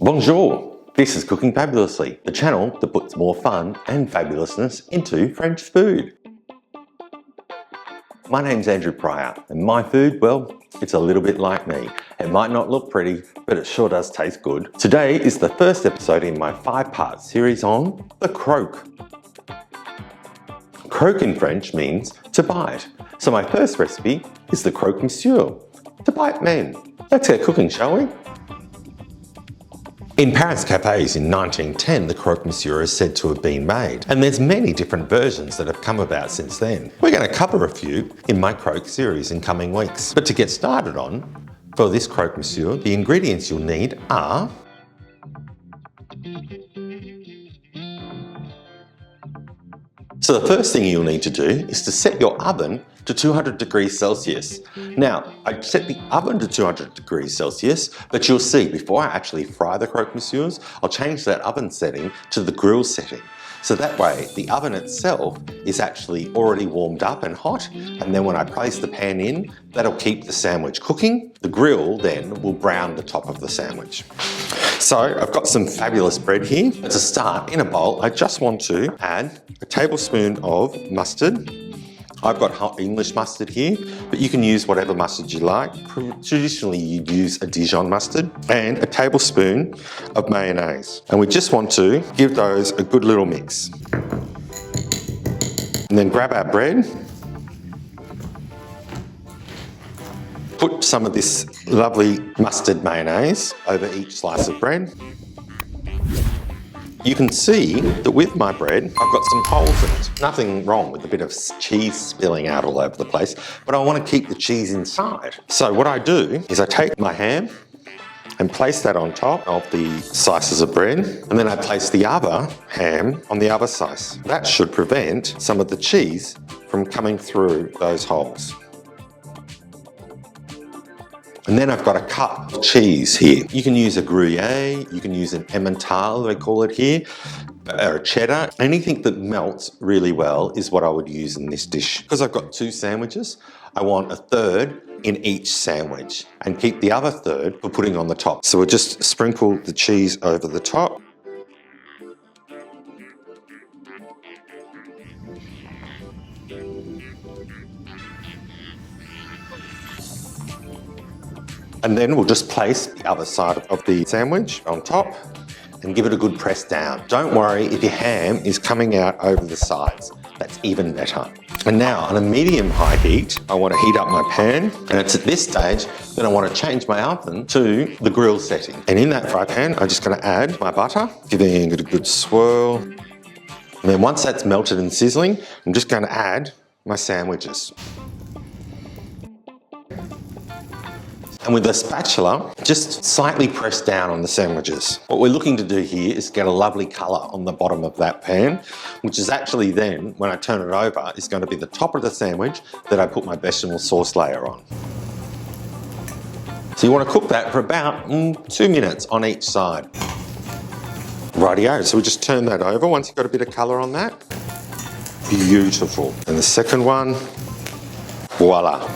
Bonjour! This is Cooking Fabulously, the channel that puts more fun and fabulousness into French food. My name's Andrew Pryor, and my food, well, it's a little bit like me. It might not look pretty, but it sure does taste good. Today is the first episode in my 5-part series on the croque. Croque in French means to bite. So my first recipe is the Croque Monsieur, to bite men. Let's get cooking, shall we? In Paris cafes in 1910, the Croque Monsieur is said to have been made, and there's many different versions that have come about since then. We're going to cover a few in my croque series in coming weeks. But to get started on, for this Croque Monsieur, the ingredients you'll need are So the first thing you'll need to do is to set your oven to 200 degrees Celsius. Now, I set the oven to 200 degrees Celsius, but you'll see before I actually fry the Croque Monsieurs, I'll change that oven setting to the grill setting. So that way, the oven itself is actually already warmed up and hot, and then when I place the pan in, that'll keep the sandwich cooking. The grill then will brown the top of the sandwich. So I've got some fabulous bread here. To start, in a bowl, I just want to add a tablespoon of mustard. I've got hot English mustard here, but you can use whatever mustard you like. Traditionally, you'd use a Dijon mustard and a tablespoon of mayonnaise. And we just want to give those a good little mix. And then grab our bread, put some of this lovely mustard mayonnaise over each slice of bread. You can see that with my bread, I've got some holes in it. Nothing wrong with a bit of cheese spilling out all over the place, but I want to keep the cheese inside. So what I do is I take my ham and place that on top of the slices of bread, and then I place the other ham on the other slice. That should prevent some of the cheese from coming through those holes. And then I've got a cup of cheese here. You can use a Gruyere, you can use an Emmental, they call it here, or a cheddar. Anything that melts really well is what I would use in this dish. Because I've got 2 sandwiches, I want a third in each sandwich and keep the other third for putting on the top. So we'll just sprinkle the cheese over the top. And then we'll just place the other side of the sandwich on top and give it a good press down. Don't worry if your ham is coming out over the sides. That's even better. And now on a medium-high heat, I want to heat up my pan. And it's at this stage that I want to change my oven to the grill setting. And in that fry pan, I'm just going to add my butter, giving it a good swirl. And then once that's melted and sizzling, I'm just going to add my sandwiches. And with a spatula, just slightly press down on the sandwiches. What we're looking to do here is get a lovely colour on the bottom of that pan, which is actually then, when I turn it over, is going to be the top of the sandwich that I put my bechamel sauce layer on. So you want to cook that for about 2 minutes on each side. Rightio, so we just turn that over once you've got a bit of colour on that. Beautiful. And the second one, voila.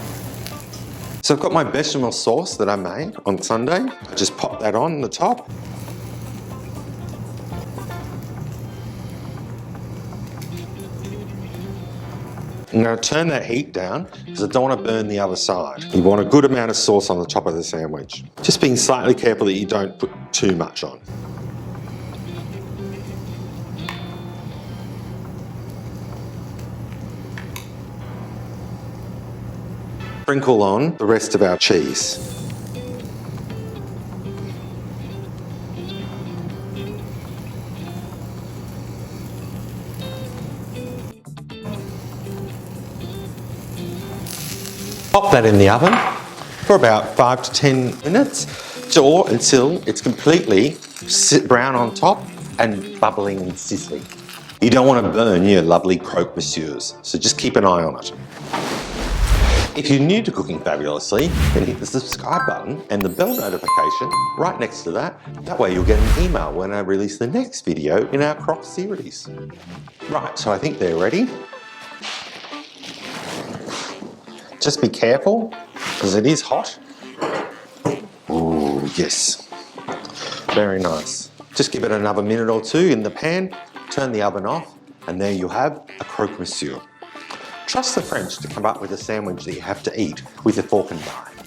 So I've got my bechamel sauce that I made on Sunday. I just pop that on the top. I'm going to turn that heat down because I don't want to burn the other side. You want a good amount of sauce on the top of the sandwich. Just being slightly careful that you don't put too much on. Sprinkle on the rest of our cheese. Pop that in the oven for about 5 to 10 minutes or until it's completely brown on top and bubbling and sizzling. You don't want to burn your lovely Croque Monsieurs, so just keep an eye on it. If you're new to Cooking Fabulously, then hit the subscribe button and the bell notification right next to that. That way you'll get an email when I release the next video in our croque series. Right, so I think they're ready. Just be careful, because it is hot. Ooh, yes. Very nice. Just give it another minute or two in the pan, turn the oven off, and there you have a Croque Monsieur. Trust the French to come up with a sandwich that you have to eat with a fork and knife.